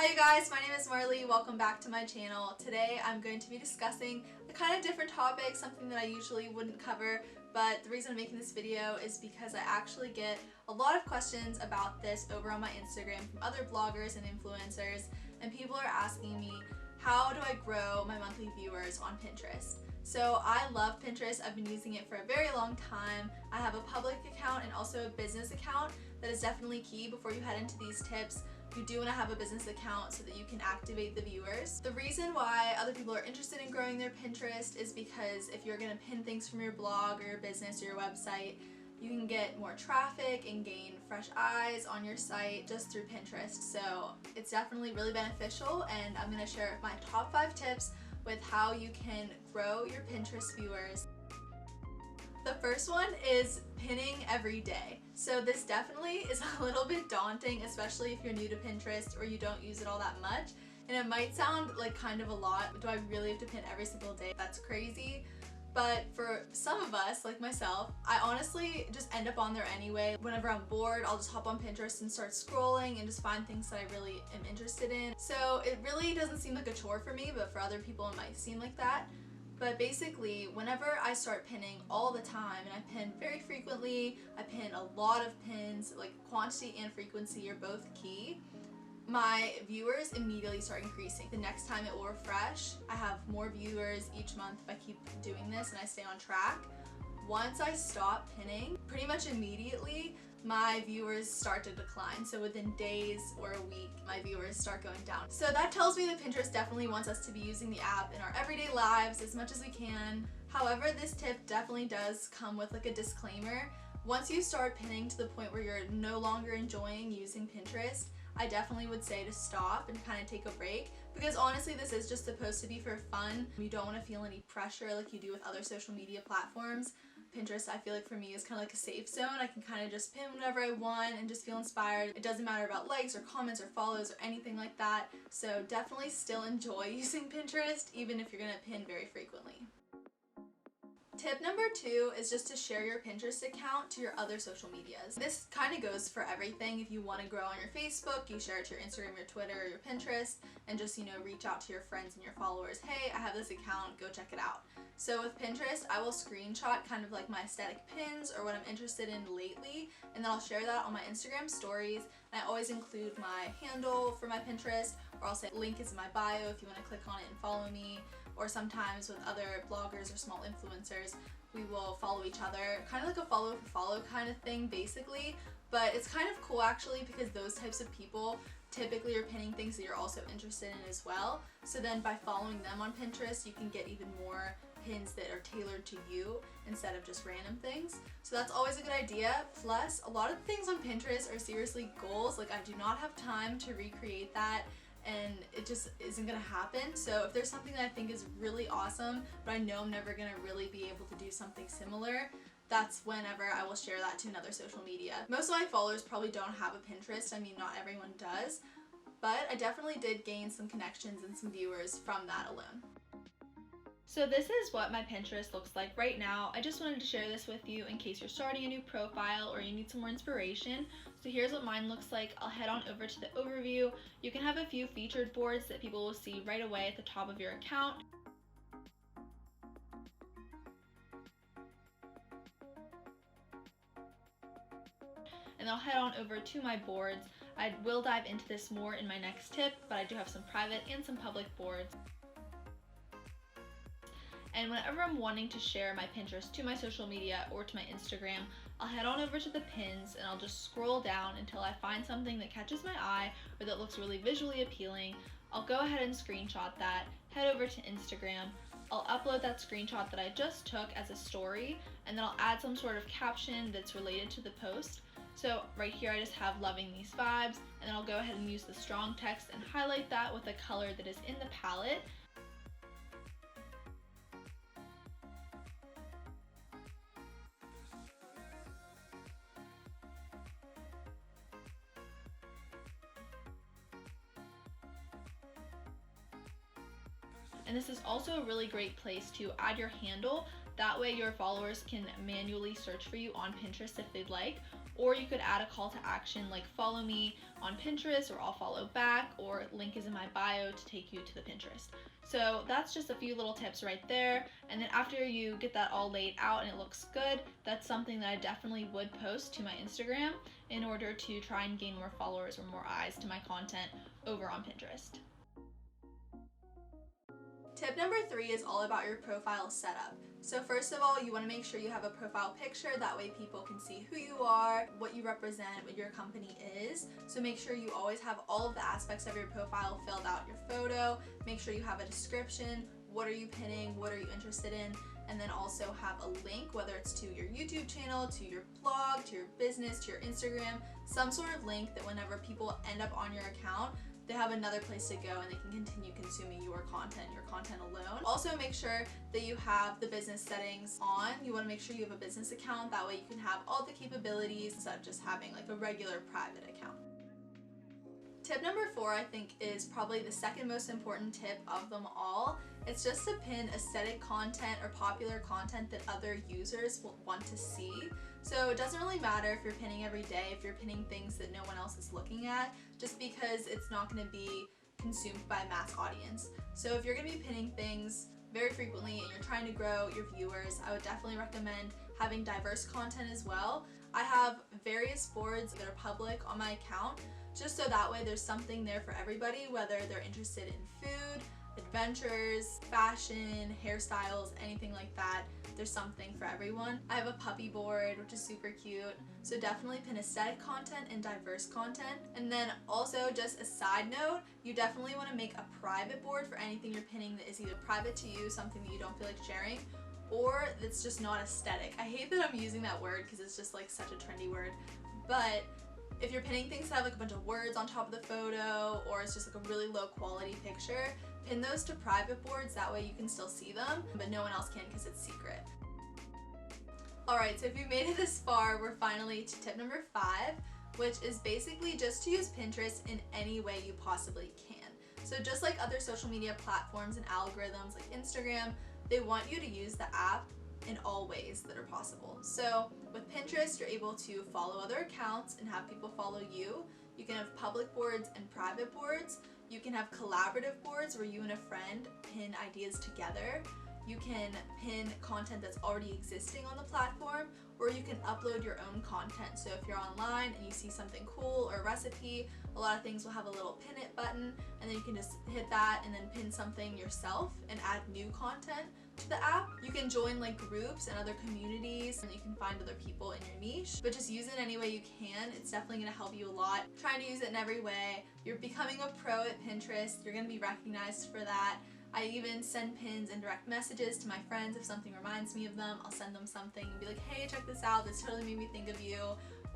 Hi you guys, my name is Marley. Welcome back to my channel. Today I'm going to be discussing a kind of different topic, something that I usually wouldn't cover, but the reason I'm making this video is because I actually get a lot of questions about this over on my Instagram from other bloggers and influencers, and people are asking me, how do I grow my monthly viewers on Pinterest? So I love Pinterest. I've been using it for a very long time. I have a public account and also a business account. That is definitely key before you head into these tips. You do want to have a business account so that you can activate the viewers. The reason why other people are interested in growing their Pinterest is because if you're going to pin things from your blog or your business or your website, you can get more traffic and gain fresh eyes on your site just through Pinterest. So it's definitely really beneficial, and I'm going to share my top 5 tips with how you can grow your Pinterest viewers. The first one is pinning every day. So this definitely is a little bit daunting, especially if you're new to Pinterest or you don't use it all that much. And it might sound like kind of a lot. Do I really have to pin every single day? That's crazy. But for some of us, like myself, I honestly just end up on there anyway. Whenever I'm bored, I'll just hop on Pinterest and start scrolling and just find things that I really am interested in. So it really doesn't seem like a chore for me, but for other people it might seem like that. But basically, whenever I start pinning all the time, and I pin very frequently, I pin a lot of pins, like quantity and frequency are both key, my viewers immediately start increasing. The next time it will refresh, I have more viewers each month if I keep doing this and I stay on track. Once I stop pinning, pretty much immediately my viewers start to decline. So within days or a week, my viewers start going down. So that tells me that Pinterest definitely wants us to be using the app in our everyday lives as much as we can. However, this tip definitely does come with like a disclaimer. Once you start pinning to the point where you're no longer enjoying using Pinterest, I definitely would say to stop and kind of take a break, because honestly this is just supposed to be for fun. You don't want to feel any pressure like you do with other social media platforms. Pinterest, I feel like for me, is kind of like a safe zone. I can kind of just pin whenever I want and just feel inspired. It doesn't matter about likes or comments or follows or anything like that. So definitely still enjoy using Pinterest even if you're going to pin very frequently. Tip number 2 is just to share your Pinterest account to your other social medias. This kind of goes for everything. If you want to grow on your Facebook, you share it to your Instagram, your Twitter, or your Pinterest, and just, reach out to your friends and your followers. Hey, I have this account, go check it out. So with Pinterest, I will screenshot kind of like my aesthetic pins or what I'm interested in lately, and then I'll share that on my Instagram stories. And I always include my handle for my Pinterest, or I'll say link is in my bio if you want to click on it and follow me. Or sometimes with other bloggers or small influencers, we will follow each other, kind of like a follow for follow kind of thing basically. But it's kind of cool actually, because those types of people typically are pinning things that you're also interested in as well. So then by following them on Pinterest, you can get even more pins that are tailored to you instead of just random things. So that's always a good idea. Plus, a lot of things on Pinterest are seriously goals. Like, I do not have time to recreate that, and it just isn't gonna happen. So if there's something that I think is really awesome, but I know I'm never gonna really be able to do something similar, that's whenever I will share that to another social media. Most of my followers probably don't have a Pinterest. I mean, not everyone does, but I definitely did gain some connections and some viewers from that alone. So this is what my Pinterest looks like right now. I just wanted to share this with you in case you're starting a new profile or you need some more inspiration. So here's what mine looks like. I'll head on over to the overview. You can have a few featured boards that people will see right away at the top of your account. And I'll head on over to my boards. I will dive into this more in my next tip, but I do have some private and some public boards. And whenever I'm wanting to share my Pinterest to my social media or to my Instagram, I'll head on over to the pins and I'll just scroll down until I find something that catches my eye or that looks really visually appealing. I'll go ahead and screenshot that, head over to Instagram. I'll upload that screenshot that I just took as a story, and then I'll add some sort of caption that's related to the post. So right here I just have loving these vibes, and then I'll go ahead and use the strong text and highlight that with a color that is in the palette. And this is also a really great place to add your handle. That way your followers can manually search for you on Pinterest if they'd like, or you could add a call to action like follow me on Pinterest, or I'll follow back, or link is in my bio to take you to the Pinterest. So that's just a few little tips right there. And then after you get that all laid out and it looks good, that's something that I definitely would post to my Instagram in order to try and gain more followers or more eyes to my content over on Pinterest. Tip number 3 is all about your profile setup. So first of all, you want to make sure you have a profile picture, that way people can see who you are, what you represent, what your company is. So make sure you always have all of the aspects of your profile filled out, your photo, make sure you have a description, what are you pinning, what are you interested in, and then also have a link, whether it's to your YouTube channel, to your blog, to your business, to your Instagram, some sort of link that whenever people end up on your account, they have another place to go and they can continue consuming your content alone. Also make sure that you have the business settings on. You want to make sure you have a business account, that way you can have all the capabilities instead of just having like a regular private account. Tip number 4, I think, is probably the second most important tip of them all. It's just to pin aesthetic content or popular content that other users will want to see. So it doesn't really matter if you're pinning every day, if you're pinning things that no one else is looking at, just because it's not going to be consumed by a mass audience. So if you're going to be pinning things very frequently and you're trying to grow your viewers, I would definitely recommend having diverse content as well. I have various boards that are public on my account, just so that way there's something there for everybody, whether they're interested in food, adventures, fashion, hairstyles, anything like that. There's something for everyone. I have a puppy board, which is super cute. So definitely pin aesthetic content and diverse content. And then also, just a side note, you definitely want to make a private board for anything you're pinning that is either private to you, something that you don't feel like sharing, or that's just not aesthetic. I hate that I'm using that word because it's just like such a trendy word, but if you're pinning things that have like a bunch of words on top of the photo, or it's just like a really low quality picture, pin those to private boards, that way you can still see them, but no one else can because it's secret. Alright, so if you made it this far, we're finally to tip number 5, which is basically just to use Pinterest in any way you possibly can. So just like other social media platforms and algorithms like Instagram, they want you to use the app in all ways that are possible. So with Pinterest, you're able to follow other accounts and have people follow you. You can have public boards and private boards. You can have collaborative boards where you and a friend pin ideas together. You can pin content that's already existing on the platform, or you can upload your own content. So if you're online and you see something cool or a recipe, a lot of things will have a little pin it button, and then you can just hit that and then pin something yourself and add new content to the app. You can join like groups and other communities, and you can find other people in your niche, but just use it any way you can. It's definitely going to help you a lot. Trying to use it in every way. You're becoming a pro at Pinterest. You're going to be recognized for that. I even send pins and direct messages to my friends if something reminds me of them. I'll send them something and be like, hey, check this out, this totally made me think of you.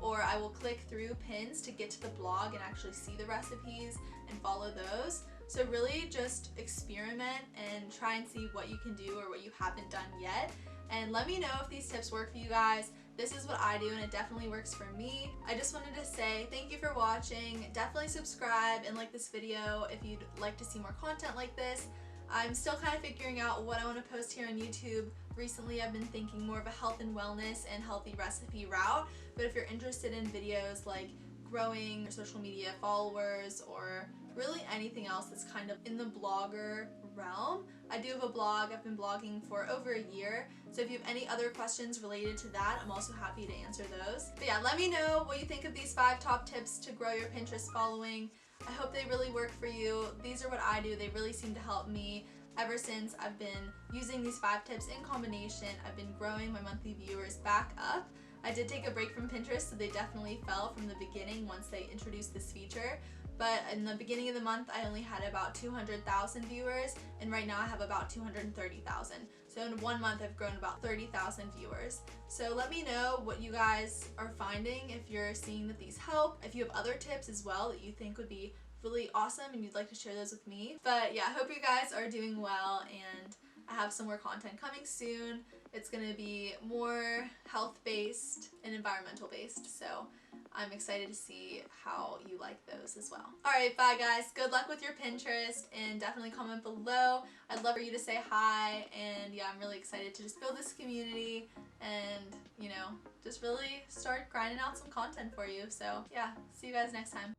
Or I will click through pins to get to the blog and actually see the recipes and follow those. So really just experiment and try and see what you can do or what you haven't done yet. And let me know if these tips work for you guys. This is what I do and it definitely works for me. I just wanted to say thank you for watching. Definitely subscribe and like this video if you'd like to see more content like this. I'm still kind of figuring out what I want to post here on YouTube. Recently I've been thinking more of a health and wellness and healthy recipe route, but if you're interested in videos like growing your social media followers or really anything else that's kind of in the blogger realm, I do have a blog. I've been blogging for over a year, so if you have any other questions related to that, I'm also happy to answer those. But yeah, let me know what you think of these 5 top tips to grow your Pinterest following. I hope they really work for you. These are what I do. They really seem to help me. Ever since I've been using these 5 tips in combination, I've been growing my monthly viewers back up. I did take a break from Pinterest, so they definitely fell from the beginning once they introduced this feature. But in the beginning of the month, I only had about 200,000 viewers, and right now I have about 230,000. So in 1 month, I've grown about 30,000 viewers. So let me know what you guys are finding, if you're seeing that these help, if you have other tips as well that you think would be really awesome and you'd like to share those with me. But yeah, I hope you guys are doing well, and I have some more content coming soon. It's gonna be more health-based and environmental-based, so I'm excited to see how you like those as well. Alright, bye guys. Good luck with your Pinterest, and definitely comment below. I'd love for you to say hi, and yeah, I'm really excited to just build this community and, you know, just really start grinding out some content for you. So yeah, see you guys next time.